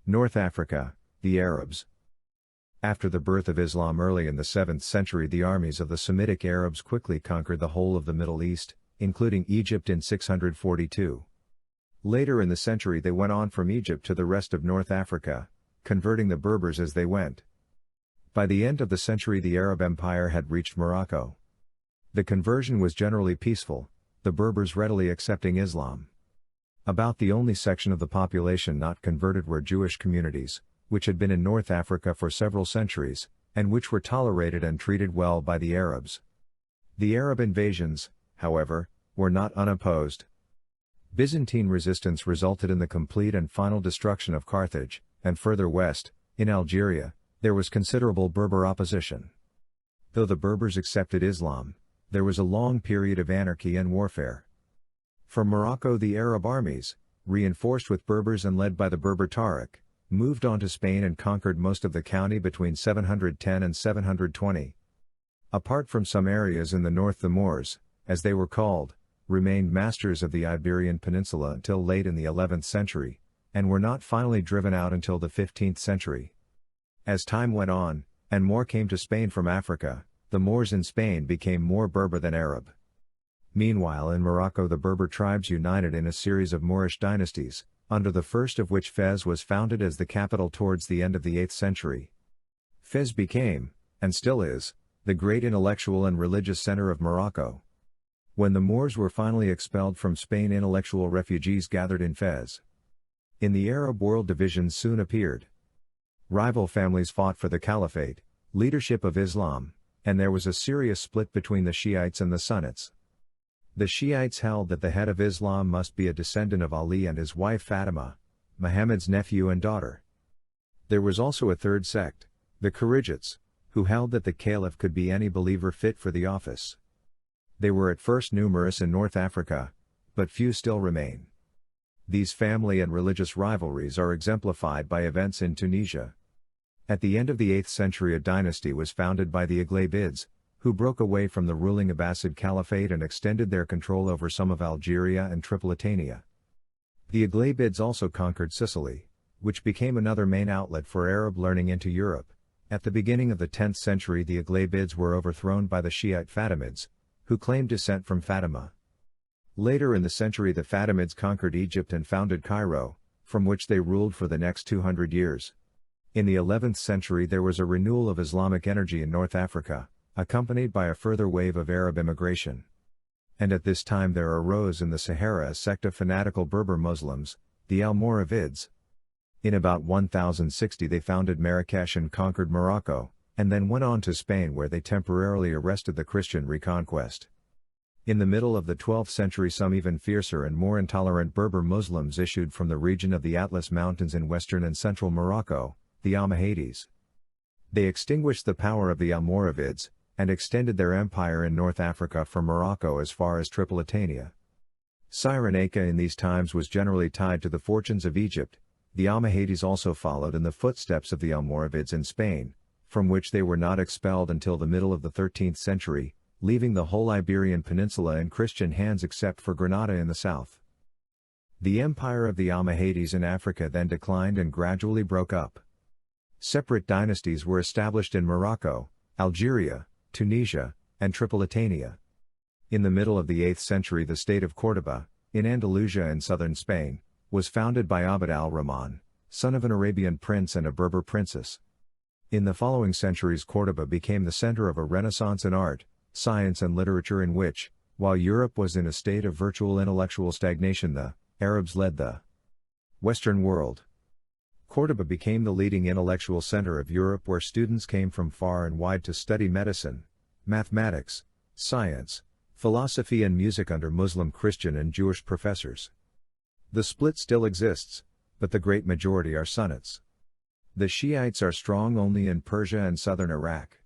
North Africa, the Arabs. After the birth of Islam early in the 7th century, the armies of the Semitic Arabs quickly conquered the whole of the Middle East, including Egypt in 642. Later in the century they went on from Egypt to the rest of North Africa, converting the Berbers as they went. By the end of the century the Arab Empire had reached Morocco. The conversion was generally peaceful, the Berbers readily accepting Islam. About the only section of the population not converted were Jewish communities, which had been in North Africa for several centuries, and which were tolerated and treated well by the Arabs. The Arab invasions, however, were not unopposed. Byzantine resistance resulted in the complete and final destruction of Carthage, and further west, in Algeria, there was considerable Berber opposition. Though the Berbers accepted Islam, there was a long period of anarchy and warfare. From Morocco the Arab armies, reinforced with Berbers and led by the Berber Tariq, moved on to Spain and conquered most of the county between 710 and 720. Apart from some areas in the north, the Moors, as they were called, remained masters of the Iberian Peninsula until late in the 11th century, and were not finally driven out until the 15th century. As time went on, and more came to Spain from Africa, the Moors in Spain became more Berber than Arab. Meanwhile in Morocco the Berber tribes united in a series of Moorish dynasties, under the first of which Fez was founded as the capital towards the end of the 8th century. Fez became, and still is, the great intellectual and religious center of Morocco. When the Moors were finally expelled from Spain, intellectual refugees gathered in Fez. In the Arab world divisions soon appeared. Rival families fought for the caliphate, leadership of Islam, and there was a serious split between the Shiites and the Sunnites. The Shiites held that the head of Islam must be a descendant of Ali and his wife Fatima, Muhammad's nephew and daughter. There was also a third sect, the Kharijites, who held that the caliph could be any believer fit for the office. They were at first numerous in North Africa, but few still remain. These family and religious rivalries are exemplified by events in Tunisia. At the end of the 8th century a dynasty was founded by the Aghlabids, who broke away from the ruling Abbasid Caliphate and extended their control over some of Algeria and Tripolitania. The Aghlabids also conquered Sicily, which became another main outlet for Arab learning into Europe. At the beginning of the 10th century the Aghlabids were overthrown by the Shiite Fatimids, who claimed descent from Fatima. Later in the century the Fatimids conquered Egypt and founded Cairo, from which they ruled for the next 200 years. In the 11th century there was a renewal of Islamic energy in North Africa, accompanied by a further wave of Arab immigration. And at this time there arose in the Sahara a sect of fanatical Berber Muslims, the Almoravids. In about 1060 they founded Marrakesh and conquered Morocco, and then went on to Spain where they temporarily arrested the Christian reconquest. In the middle of the 12th century some even fiercer and more intolerant Berber Muslims issued from the region of the Atlas Mountains in western and central Morocco, the Almohades. They extinguished the power of the Almoravids, and extended their empire in North Africa from Morocco as far as Tripolitania. Cyrenaica in these times was generally tied to the fortunes of Egypt. The Almohades also followed in the footsteps of the Almoravids in Spain, from which they were not expelled until the middle of the 13th century, leaving the whole Iberian Peninsula in Christian hands except for Granada in the south. The empire of the Almohades in Africa then declined and gradually broke up. Separate dynasties were established in Morocco, Algeria, Tunisia, and Tripolitania. In the middle of the 8th century the state of Córdoba, in Andalusia in southern Spain, was founded by Abd al-Rahman, son of an Arabian prince and a Berber princess. In the following centuries Córdoba became the center of a renaissance in art, science and literature in which, while Europe was in a state of virtual intellectual stagnation, the Arabs led the Western world. Córdoba became the leading intellectual center of Europe where students came from far and wide to study medicine, mathematics, science, philosophy and music under Muslim, Christian and Jewish professors. The split still exists, but the great majority are Sunnites. The Shiites are strong only in Persia and southern Iraq.